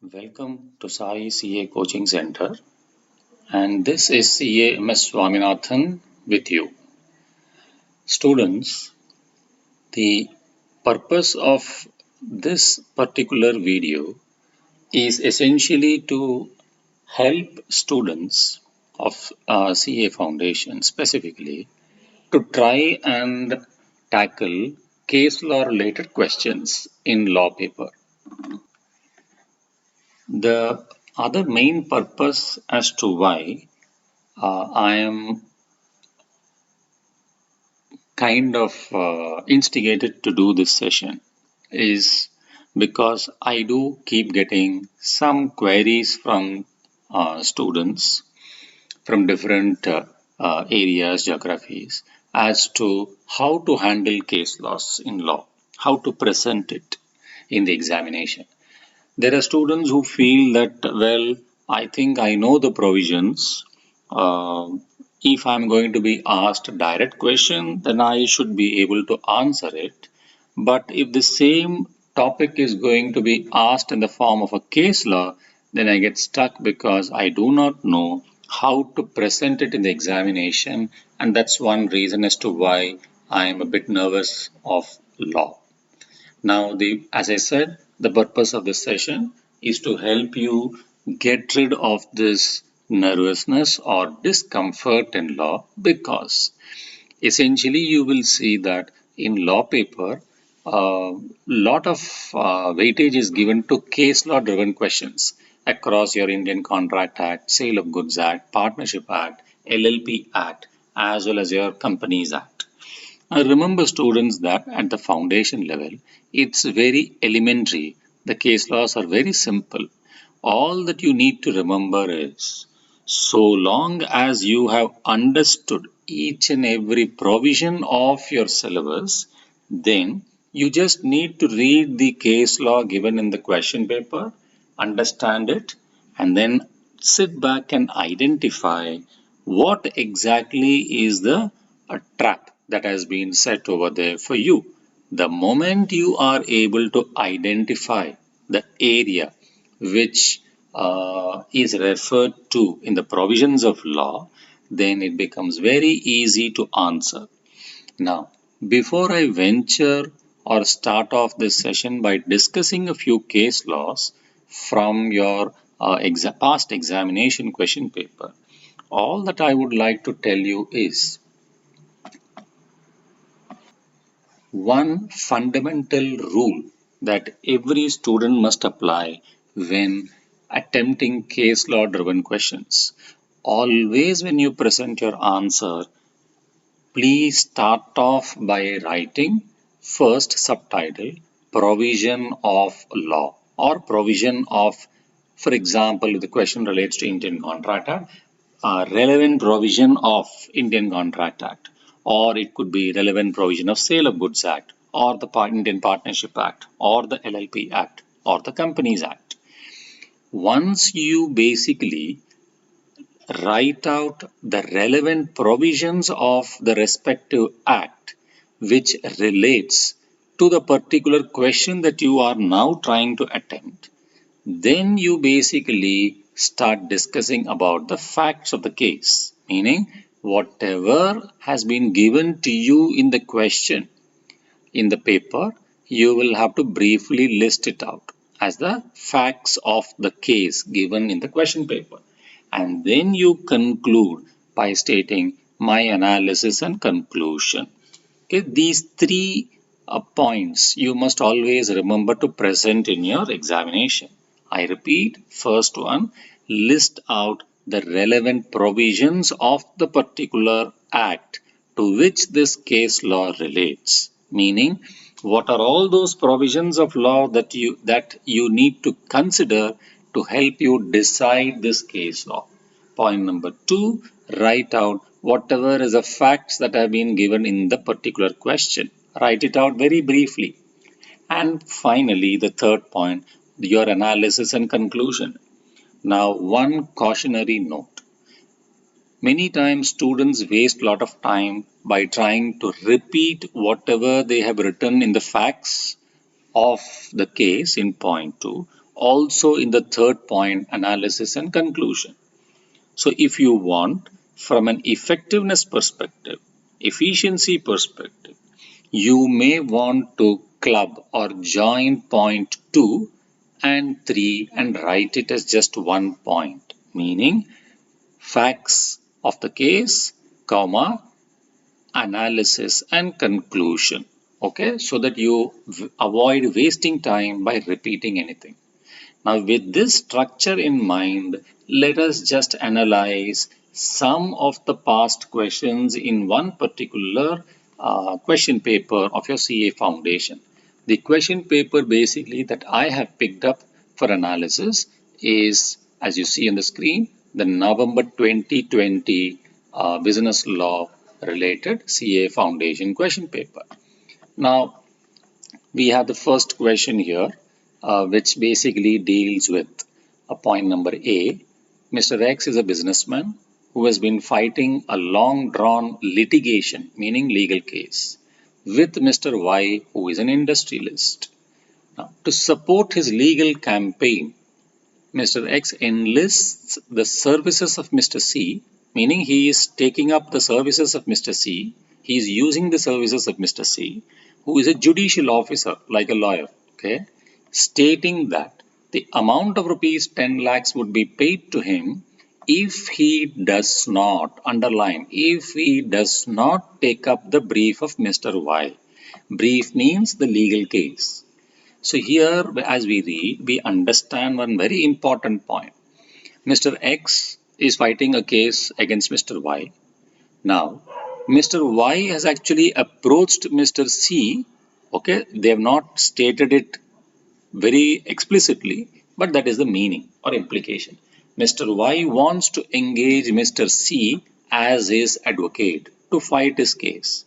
Welcome to Sai CA Coaching Center, and this is CA MS Swaminathan with you. Students, the purpose of this particular video is essentially to help students of CA Foundation specifically to try and tackle case law related questions in law paper. The other main purpose as to why I am instigated to do this session is because I do keep getting some queries from students from different areas, geographies, as to how to handle case laws in law, how to present it in the examination. There are students who feel that, well, I think I know the provisions. Uh, if I'm going to be asked a direct question, then I should be able to answer it. But if the same topic is going to be asked in the form of a case law, then I get stuck because I do not know how to present it in the examination. And that's one reason as to why I am a bit nervous of law. Now, as I said, the purpose of this session is to help you get rid of this nervousness or discomfort in law, because essentially you will see that in law paper, a lot of weightage is given to case law driven questions across your Indian Contract Act, Sale of Goods Act, Partnership Act, LLP Act, as well as your Companies Act. I remember, students, that at the foundation level, it's very elementary. The case laws are very simple. All that you need to remember is, so long as you have understood each and every provision of your syllabus, then you just need to read the case law given in the question paper, understand it, and then sit back and identify what exactly is the trap that has been set over there for you. The moment you are able to identify the area which is referred to in the provisions of law, then it becomes very easy to answer. Now, before I venture or start off this session by discussing a few case laws from your past examination question paper, all that I would like to tell you is one fundamental rule that every student must apply when attempting case law driven questions. Always, when you present your answer, please start off by writing first subtitle provision of law or provision of, for example, if the question relates to Indian Contract Act, relevant provision of Indian Contract Act, or it could be relevant provision of Sale of Goods Act, or the Indian Partnership Act, or the LLP Act, or the Companies Act. Once you basically write out the relevant provisions of the respective act which relates to the particular question that you are now trying to attempt, then you basically start discussing about the facts of the case, meaning whatever has been given to you in the question in the paper, you will have to briefly list it out as the facts of the case given in the question paper. And then you conclude by stating my analysis and conclusion. Okay, these three points you must always remember to present in your examination. I repeat, first one, list out the relevant provisions of the particular act to which this case law relates. Meaning, what are all those provisions of law that you need to consider to help you decide this case law. Point number two, write out whatever is the facts that have been given in the particular question. Write it out very briefly. And finally, the third point, your analysis and conclusion. Now, one cautionary note. Many times students waste a lot of time by trying to repeat whatever they have written in the facts of the case in point 2, also in the third point, analysis and conclusion. So if you want from an effectiveness perspective, efficiency perspective, you may want to club or join point 2 and 3 and write it as just one point, meaning facts of the case, comma, analysis and conclusion. Okay, so that you avoid wasting time by repeating anything. Now, with this structure in mind, let us just analyze some of the past questions in one particular question paper of your CA Foundation. The question paper basically that I have picked up for analysis is, as you see on the screen, the November 2020 business law related CA Foundation question paper. Now, we have the first question here, which basically deals with point number A. Mr. X is a businessman who has been fighting a long drawn litigation, meaning legal case, with Mr. Y, who is an industrialist. Now, to support his legal campaign, Mr. X enlists the services of Mr. C, meaning he is taking up the services of Mr. C. He is using the services of Mr. C, who is a judicial officer, like a lawyer, okay, stating that the amount of rupees 10 lakhs would be paid to him if he does not, underline, if he does not take up the brief of Mr. Y. Brief means the legal case. So here, as we read, we understand one very important point. Mr. X is fighting a case against Mr. Y. Now, Mr. Y has actually approached Mr. C. Okay, they have not stated it very explicitly, but that is the meaning or implication. Mr. Y wants to engage Mr. C as his advocate to fight his case.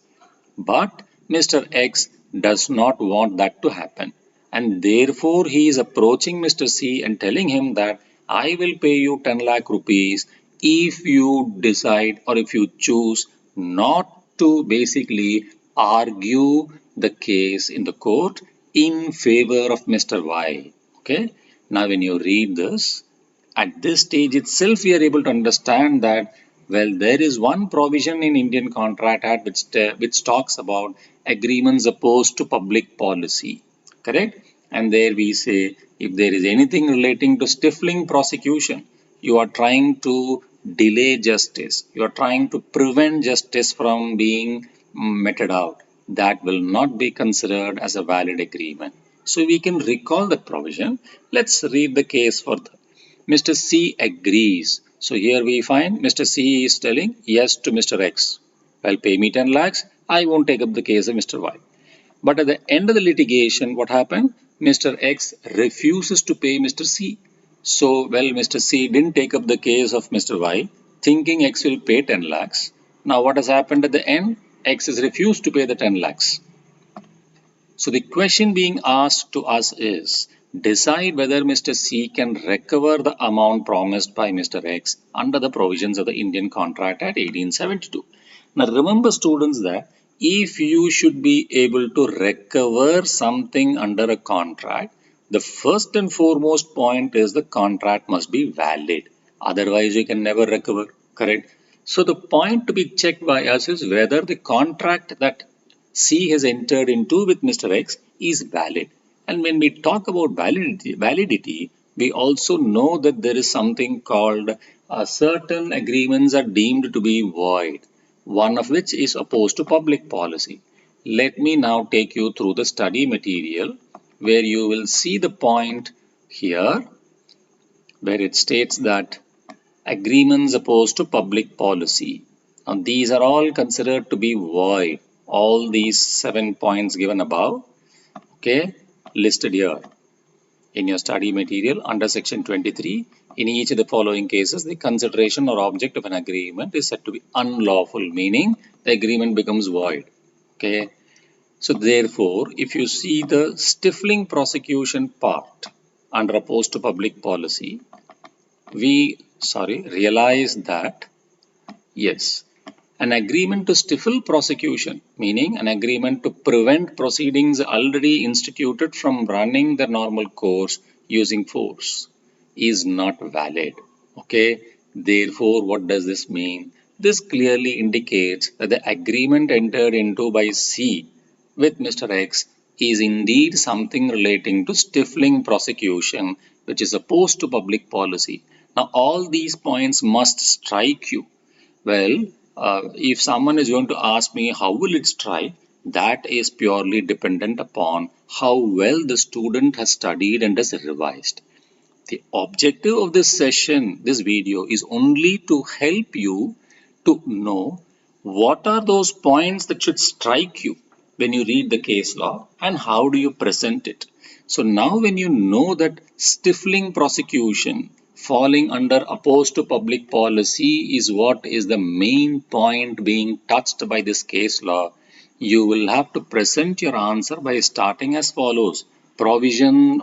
But Mr. X does not want that to happen, and therefore he is approaching Mr. C and telling him that I will pay you 10 lakh rupees if you decide or if you choose not to basically argue the case in the court in favor of Mr. Y. Okay. Now, when you read this, at this stage itself, we are able to understand that, well, there is one provision in Indian Contract Act which talks about agreements opposed to public policy, correct? And there we say if there is anything relating to stifling prosecution, you are trying to delay justice, you are trying to prevent justice from being meted out, that will not be considered as a valid agreement. So we can recall that provision. Let's read the case further. Mr. C agrees. So here we find Mr. C is telling yes to Mr. X. Well, pay me 10 lakhs. I won't take up the case of Mr. Y. But at the end of the litigation, what happened? Mr. X refuses to pay Mr. C. So, well, Mr. C didn't take up the case of Mr. Y, thinking X will pay 10 lakhs. Now, what has happened at the end? X has refused to pay the 10 lakhs. So the question being asked to us is, decide whether Mr. C can recover the amount promised by Mr. X under the provisions of the Indian Contract Act 1872. Now remember, students, that if you should be able to recover something under a contract, the first and foremost point is the contract must be valid. Otherwise, you can never recover, correct? So the point to be checked by us is whether the contract that C has entered into with Mr. X is valid. And when we talk about validity, we also know that there is something called certain agreements are deemed to be void, one of which is opposed to public policy. Let me now take you through the study material where you will see the point here where it states that agreements opposed to public policy. Now, these are all considered to be void. All these 7 points given above, okay, listed here in your study material under section 23. In each of the following cases, the consideration or object of an agreement is said to be unlawful, meaning the agreement becomes void. Okay. So therefore, if you see the stifling prosecution part under opposed to public policy, we realize that yes, an agreement to stifle prosecution, meaning an agreement to prevent proceedings already instituted from running their normal course, using force is not valid. Okay, therefore, what does this mean? This clearly indicates that the agreement entered into by C with Mr. X is indeed something relating to stifling prosecution, which is opposed to public policy. Now, all these points must strike you. Well, if someone is going to ask me how will it strike, that is purely dependent upon how well the student has studied and has revised. The objective of this session, this video, is only to help you to know what are those points that should strike you when you read the case law and how do you present it. So now when you know that stifling prosecution falling under opposed to public policy is what is the main point being touched by this case law, you will have to present your answer by starting as follows. Relevant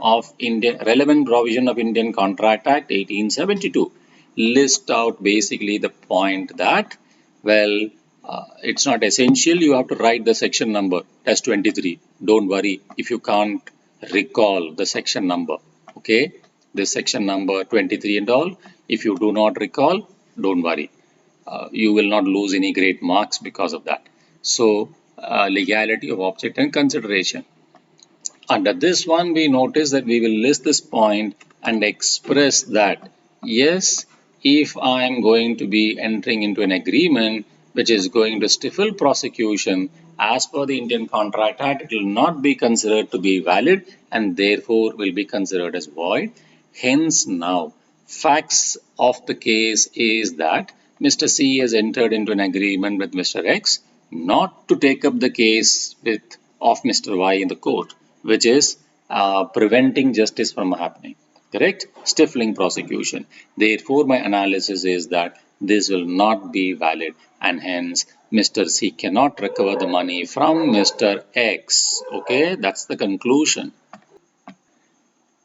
provision of Indian Contract Act 1872. List out basically the point that, well, it's not essential. You have to write the section number as 23. Don't worry if you can't recall the section number. Okay, this section number 23 and all. If you do not recall, don't worry. You will not lose any great marks because of that. So, legality of object and consideration. Under this one, we notice that we will list this point and express that, yes, if I am going to be entering into an agreement which is going to stifle prosecution, as per the Indian Contract Act, it will not be considered to be valid and therefore will be considered as void. Hence, now, facts of the case is that Mr. C has entered into an agreement with Mr. X not to take up the case of Mr. Y in the court, which is preventing justice from happening. Correct? Stifling prosecution. Therefore, my analysis is that this will not be valid and hence Mr. C cannot recover the money from Mr. X. Okay, that's the conclusion.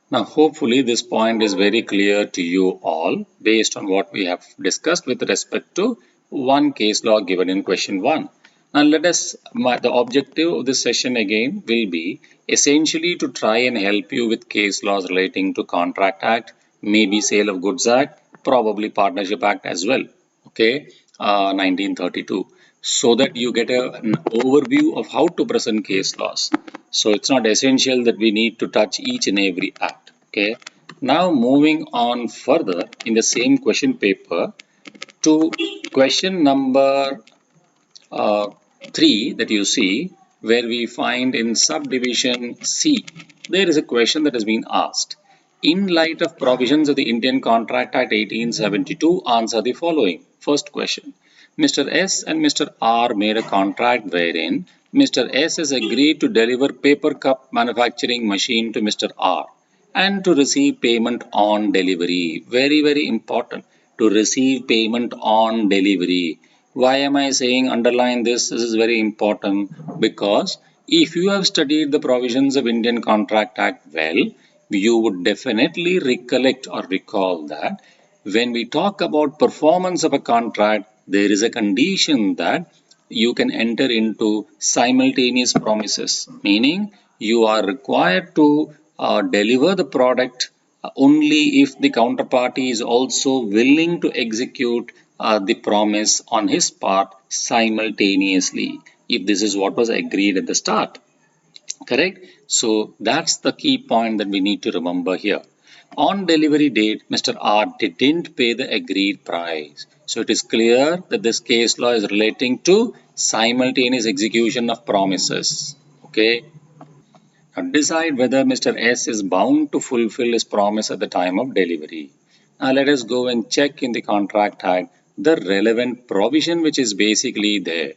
Now, hopefully, this point is very clear to you all based on what we have discussed with respect to one case law given in question 1. Now, the objective of this session again will be essentially to try and help you with case laws relating to Contract Act, maybe Sale of Goods Act, probably Partnership Act as well, okay, 1932, so that you get an overview of how to present case laws. So it's not essential that we need to touch each and every act. Okay. Now moving on further in the same question paper to question number 3 that you see, where we find in subdivision C, there is a question that has been asked. In light of provisions of the Indian Contract Act 1872, answer the following. First question. Mr. S and Mr. R made a contract wherein Mr. S has agreed to deliver paper cup manufacturing machine to Mr. R and to receive payment on delivery. Very, very important. To receive payment on delivery. Why am I saying underline this? This is very important because if you have studied the provisions of Indian Contract Act well, you would definitely recollect or recall that when we talk about performance of a contract, there is a condition that you can enter into simultaneous promises, meaning you are required to deliver the product only if the counterparty is also willing to execute the promise on his part simultaneously, if this is what was agreed at the start. Correct? So that's the key point that we need to remember here. On delivery date, Mr. R didn't pay the agreed price. So it is clear that this case law is relating to simultaneous execution of promises. Okay. Now decide whether Mr. S is bound to fulfill his promise at the time of delivery. Now let us go and check in the Contract Act the relevant provision which is basically there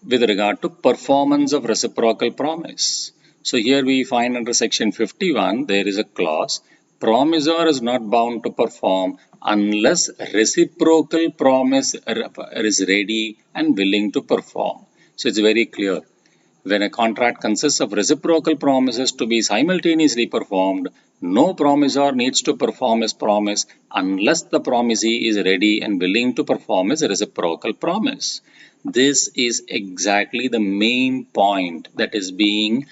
with regard to performance of reciprocal promise. So here we find under section 51 there is a clause, promisor is not bound to perform unless reciprocal promise is ready and willing to perform. So it's very clear. When a contract consists of reciprocal promises to be simultaneously performed, no promisor needs to perform his promise unless the promisee is ready and willing to perform his reciprocal promise. This is exactly the main point that is being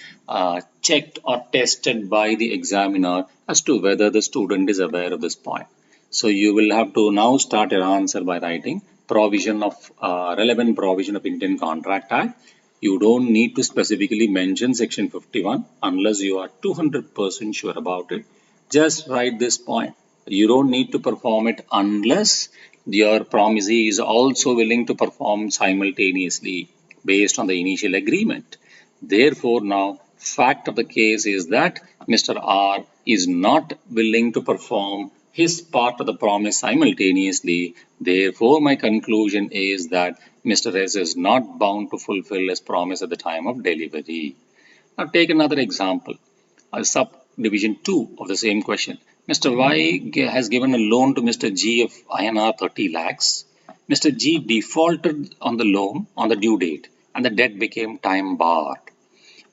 checked or tested by the examiner as to whether the student is aware of this point. So you will have to now start your answer by writing provision of relevant provision of Indian Contract Act. You don't need to specifically mention section 51 unless you are 200% sure about it. Just write this point. You don't need to perform it unless your promisee is also willing to perform simultaneously based on the initial agreement. Therefore, now fact of the case is that Mr. R is not willing to perform his part of the promise simultaneously. Therefore, my conclusion is that Mr. S is not bound to fulfill his promise at the time of delivery. Now, take another example, subdivision 2 of the same question. Mr. Y has given a loan to Mr. G of INR 30 lakhs. Mr. G defaulted on the loan on the due date and the debt became time barred.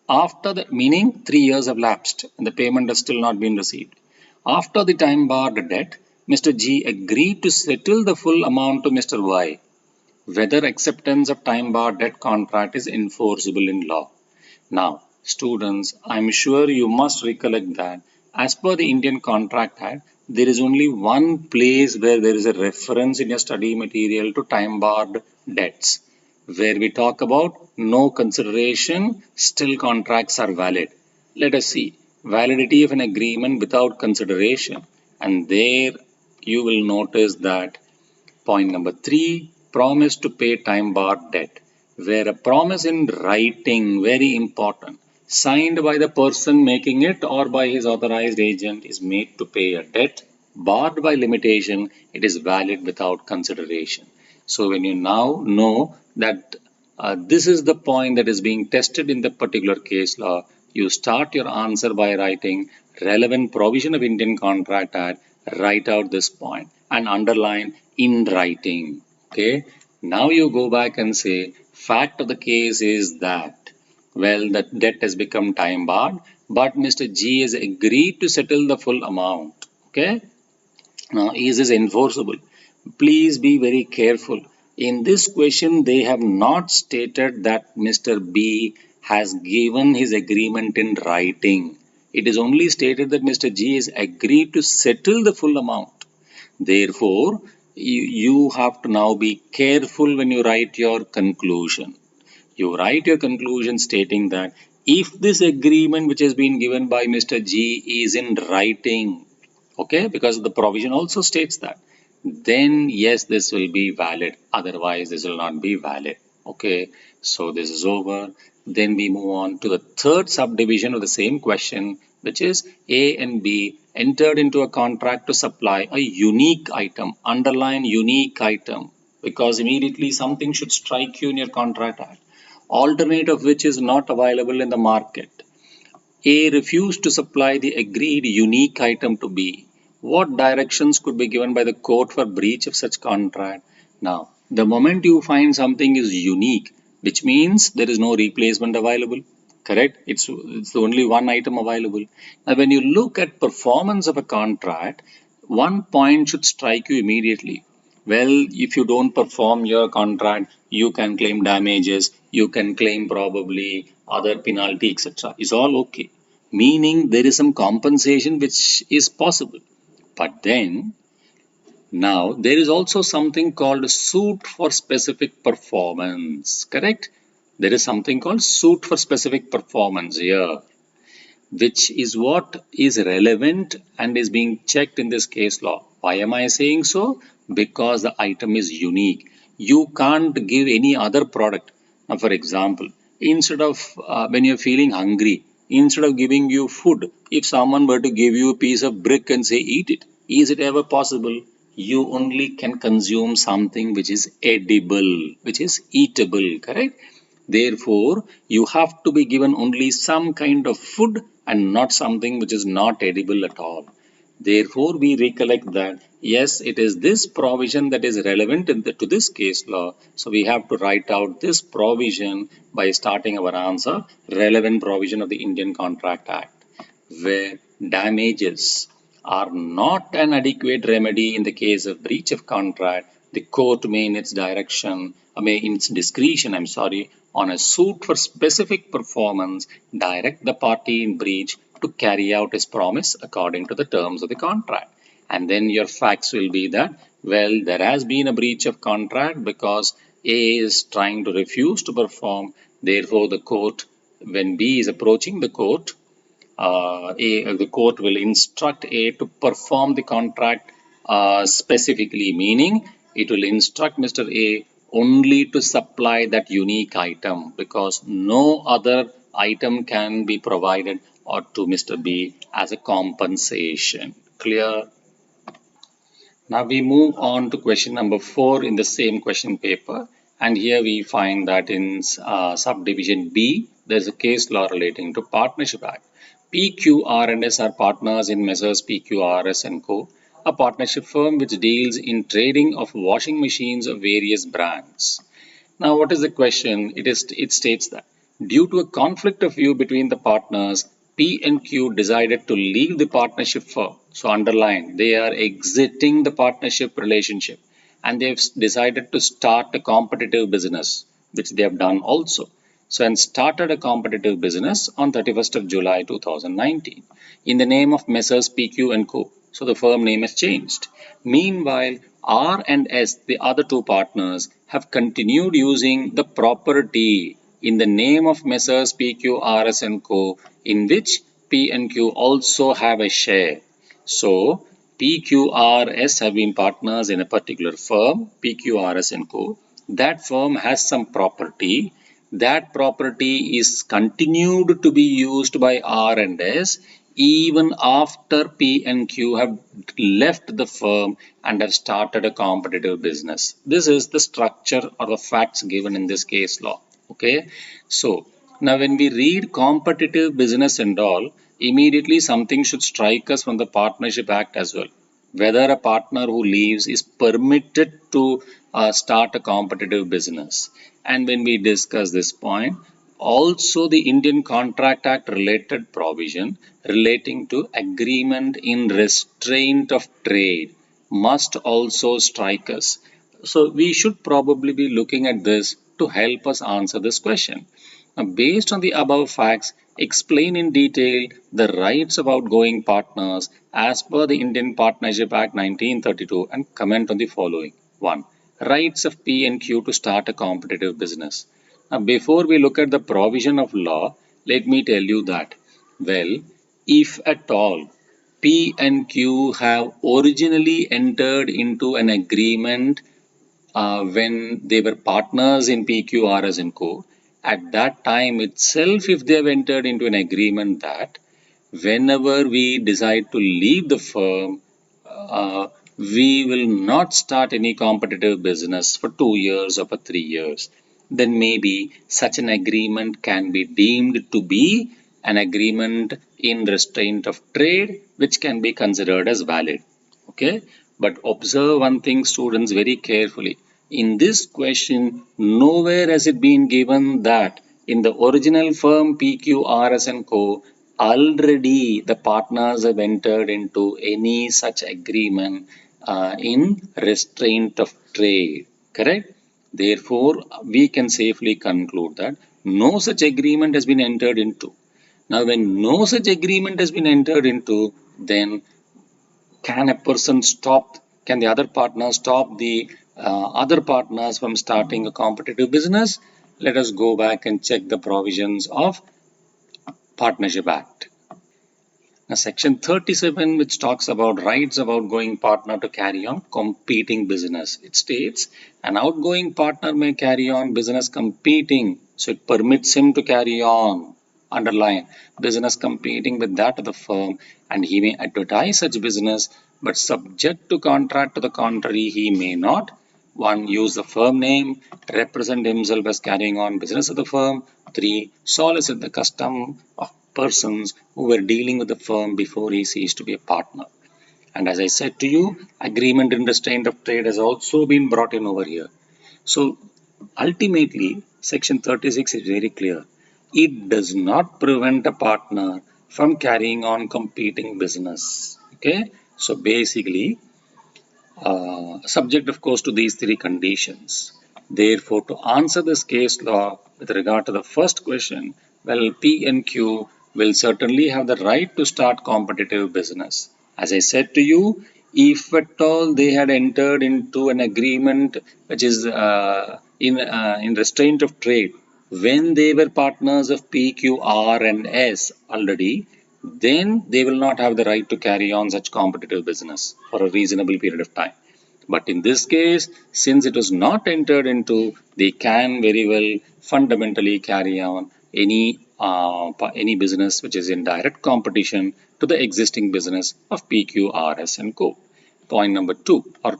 After the meaning 3 years have lapsed and the payment has still not been received. After the time barred debt, Mr. G agreed to settle the full amount to Mr. Y. Whether acceptance of time barred debt contract is enforceable in law. Now, students, I'm sure you must recollect that as per the Indian Contract Act, there is only one place where there is a reference in your study material to time barred debts, where we talk about no consideration, still contracts are valid. Let us see validity of an agreement without consideration, and there you will notice that point number 3, promise to pay time barred debt, where a promise in writing, very important, signed by the person making it or by his authorized agent is made to pay a debt barred by limitation, it is valid without consideration. So when you now know that this is the point that is being tested in the particular case law, you start your answer by writing relevant provision of Indian Contract Act, write out this point and underline in writing. Okay. Now you go back and say, fact of the case is that, well, the debt has become time barred, but Mr. G has agreed to settle the full amount. Okay. Now, is this enforceable? Please be very careful. In this question, they have not stated that Mr. B has given his agreement in writing. It is only stated that Mr. G has agreed to settle the full amount. Therefore, you have to now be careful when you write your conclusion. You write your conclusion stating that if this agreement which has been given by Mr. G is in writing, okay, because the provision also states that, then yes, this will be valid, otherwise this will not be valid. Okay, so this is over. Then we move on to the third subdivision of the same question, which is A and B entered into a contract to supply a unique item. Underline unique item, because immediately something should strike you in your contract act, alternate of which is not available in the market. A refused to supply the agreed unique item to B. What directions could be given by the court for breach of such contract? Now, the moment you find something is unique, which means there is no replacement available, correct? It's only one item available. Now, when you look at performance of a contract, one point should strike you immediately. Well, if you don't perform your contract, you can claim damages, you can claim probably other penalty, etc. Is all okay. Meaning there is some compensation which is possible. But then now there is also something called suit for specific performance. Correct? There is something called suit for specific performance here, which is what is relevant and is being checked in this case law. Why am I saying so? Because the item is unique. You can't give any other product. Now, for example, instead of when you're feeling hungry, instead of giving you food, if someone were to give you a piece of brick and say, eat it, is it ever possible? You only can consume something which is edible, which is eatable, correct? Therefore, you have to be given only some kind of food and not something which is not edible at all. Therefore, we recollect that yes, it is this provision that is relevant to this case law. So, we have to write out this provision by starting our answer, relevant provision of the Indian Contract Act, where damages are not an adequate remedy in the case of breach of contract, The court may in its direction, may in its discretion, on a suit for specific performance, direct the party in breach to carry out his promise according to the terms of the contract. And then your facts will be that, well, there has been a breach of contract because A is trying to refuse to perform. Therefore, the court, when B is approaching the court, the court will instruct A to perform the contract specifically, meaning it will instruct Mr. A only to supply that unique item because no other item can be provided or to Mr. B as a compensation. Clear? Now we move on to question number 4 in the same question paper, and here we find that in subdivision B, there is a case law relating to Partnership Act. PQRS are partners in Messrs PQRS and Co., a partnership firm which deals in trading of washing machines of various brands. Now, what is the question? It states that due to a conflict of view between the partners, P and Q decided to leave the partnership firm. So, underline, they are exiting the partnership relationship and they've decided to start a competitive business, which they have done also. So, and started a competitive business on 31st of July 2019 in the name of Messrs PQ and Co. So, the firm name has changed. Meanwhile, R and S, the other two partners, have continued using the property in the name of Messrs PQRS and Co., in which P and Q also have a share. So, PQRS have been partners in a particular firm, PQRS and Co. That firm has some property. That property is continued to be used by R and S even after P and Q have left the firm and have started a competitive business. This is the structure or the facts given in this case law. Okay. So, now when we read competitive business and all, immediately something should strike us from the Partnership Act as well. Whether a partner who leaves is permitted to start a competitive business. And when we discuss this point, also the Indian Contract Act related provision relating to agreement in restraint of trade must also strike us. So we should probably be looking at this to help us answer this question. Now, based on the above facts, explain in detail the rights of outgoing partners as per the Indian Partnership Act 1932 and comment on the following. 1. Rights of P and Q to start a competitive business. Now, before we look at the provision of law, let me tell you that, well, if at all P and Q have originally entered into an agreement when they were partners in PQRS and Co. At that time itself, if they have entered into an agreement that whenever we decide to leave the firm, we will not start any competitive business for 2 years or for 3 years, then maybe such an agreement can be deemed to be an agreement in restraint of trade, which can be considered as valid. Okay, but observe one thing, students, very carefully. In this question, nowhere has it been given that in the original firm PQRS and Co. already the partners have entered into any such agreement in restraint of trade. Correct? Therefore, we can safely conclude that no such agreement has been entered into. Now, when no such agreement has been entered into, then can a person stop, can the other partner stop the other partners from starting a competitive business? Let us go back and check the provisions of Partnership Act. Now, section 37, which talks about rights of outgoing partner to carry on competing business. It states an outgoing partner may carry on business competing. So it permits him to carry on, underline, business competing with that of the firm, and he may advertise such business, but subject to contract to the contrary, he may not. 1. Use the firm name, represent himself as carrying on business of the firm. 3. Solicit the custom of persons who were dealing with the firm before he ceased to be a partner. And as I said to you, agreement in restraint of trade has also been brought in over here. So ultimately, section 36 is very clear. It does not prevent a partner from carrying on competing business. Okay, so basically, subject of course to these three conditions. Therefore, to answer this case law with regard to the first question, well, P and Q will certainly have the right to start competitive business. As I said to you, if at all they had entered into an agreement which is in restraint of trade when they were partners of P, Q, R, and S already, then they will not have the right to carry on such competitive business for a reasonable period of time. But in this case, since it was not entered into, they can very well fundamentally carry on any business which is in direct competition to the existing business of PQRS and Co. Point number two, or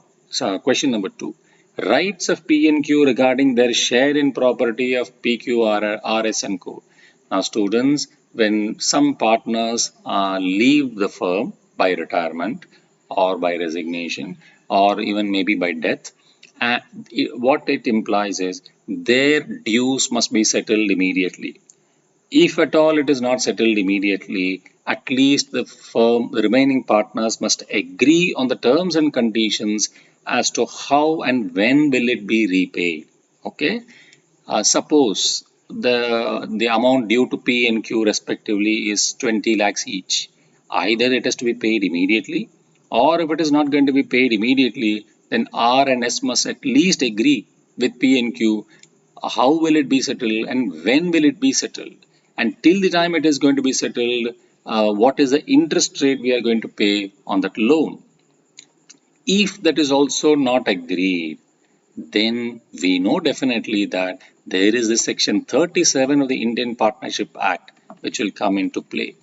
question number two. Rights of P and Q regarding their share in property of PQRS and Co. Now, students, when some partners leave the firm by retirement or by resignation or even maybe by death, what it implies is their dues must be settled immediately. If at all it is not settled immediately, at least the firm, the remaining partners must agree on the terms and conditions as to how and when will it be repaid. Okay. Suppose the amount due to P and Q respectively is 20 lakhs each. Either it has to be paid immediately, or if it is not going to be paid immediately, then R and S must at least agree with P and Q how will it be settled and when will it be settled. And till the time it is going to be settled, what is the interest rate we are going to pay on that loan. If that is also not agreed, then we know definitely that there is this section 37 of the Indian Partnership Act which will come into play.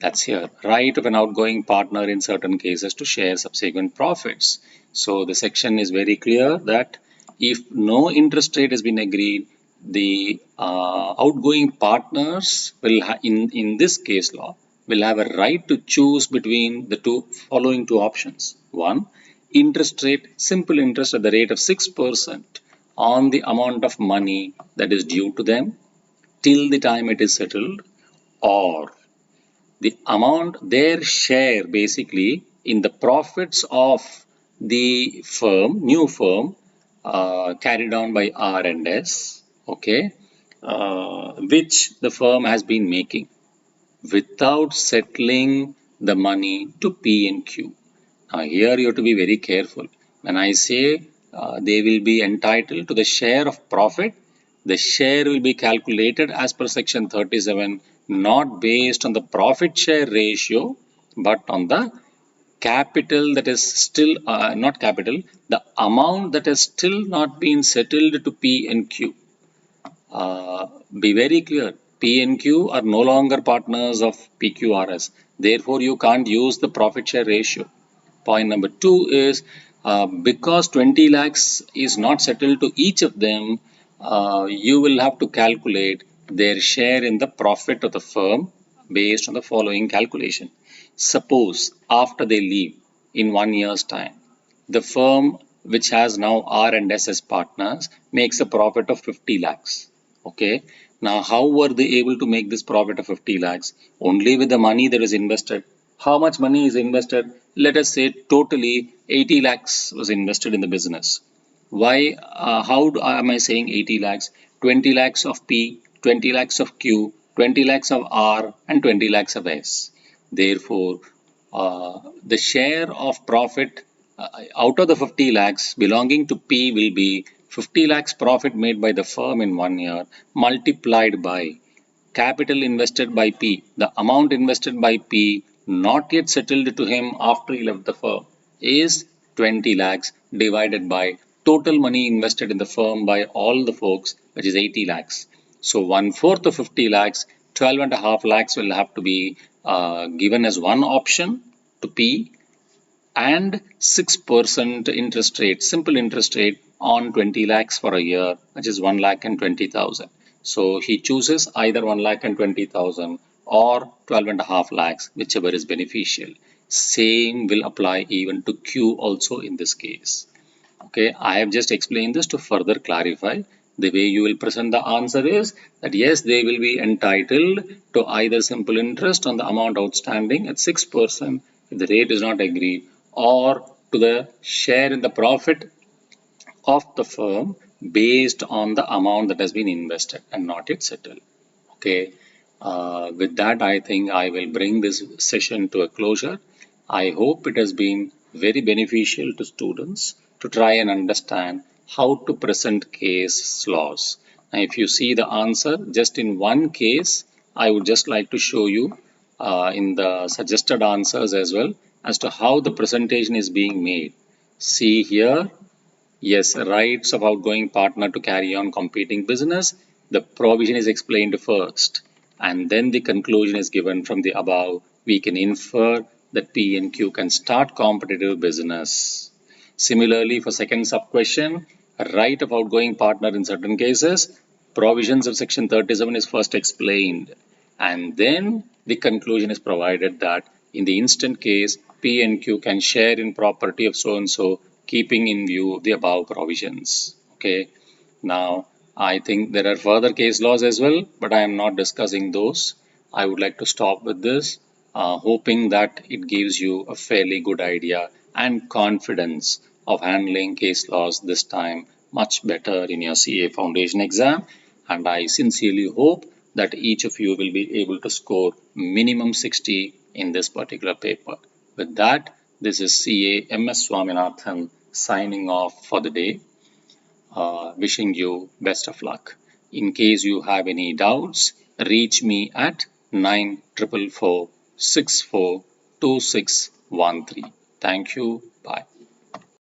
That's here, right of an outgoing partner in certain cases to share subsequent profits. So the section is very clear that if no interest rate has been agreed, the outgoing partners will in this case law will have a right to choose between the following two options. One, interest rate, simple interest at the rate of 6% on the amount of money that is due to them till the time it is settled, or the amount, their share basically in the profits of the firm, new firm, carried on by R and S, okay, which the firm has been making without settling the money to P and Q. Now, here you have to be very careful. When I say they will be entitled to the share of profit, the share will be calculated as per section 37, not based on the profit share ratio, but on the capital that is still not capital, the amount that has still not been settled to P and Q. Be very clear, P and Q are no longer partners of PQRS. Therefore, you can't use the profit share ratio. Point number two is because 20 lakhs is not settled to each of them, you will have to calculate their share in the profit of the firm based on the following calculation. Suppose after they leave in 1 year's time, the firm which has now R and S as partners makes a profit of 50 lakhs. Okay. Now, how were they able to make this profit of 50 lakhs? Only with the money that is invested. How much money is invested? Let us say totally 80 lakhs was invested in the business. Why? Am I saying 80 lakhs? 20 lakhs of P, 20 lakhs of Q, 20 lakhs of R, and 20 lakhs of S. Therefore, the share of profit out of the 50 lakhs belonging to P will be 50 lakhs profit made by the firm in 1 year multiplied by capital invested by P, the amount invested by P not yet settled to him after he left the firm is 20 lakhs divided by total money invested in the firm by all the folks, which is 80 lakhs. So 1/4 of 50 lakhs, 12.5 lakhs will have to be given as one option to P, and 6% interest rate, simple interest rate on 20 lakhs for a year, which is 1,20,000. So he chooses either 1,20,000 or 12.5 lakhs, whichever is beneficial. Same will apply even to Q also in this case. Okay, I have just explained this to further clarify. The way you will present the answer is that yes, they will be entitled to either simple interest on the amount outstanding at 6% if the rate is not agreed, or to the share in the profit of the firm based on the amount that has been invested and not yet settled. Okay. With that, I think I will bring this session to a closure. I hope it has been very beneficial to students to try and understand how to present case laws. Now, if you see the answer, just in one case, I would just like to show you in the suggested answers as well as to how the presentation is being made. See here, yes, rights of outgoing partner to carry on competing business. The provision is explained first, and then the conclusion is given from the above. We can infer that P and Q can start competitive business. Similarly, for second sub question, right of outgoing partner in certain cases, provisions of section 37 is first explained, and then the conclusion is provided that in the instant case, P and Q can share in property of so and so, keeping in view the above provisions. Okay. Now, I think there are further case laws as well, but I am not discussing those. I would like to stop with this, hoping that it gives you a fairly good idea and confidence of handling case laws this time much better in your CA Foundation exam. And I sincerely hope that each of you will be able to score minimum 60 in this particular paper. With that, this is CA MS Swaminathan signing off for the day. Wishing you best of luck. In case you have any doubts, reach me at 9444 642613. Thank you. Bye.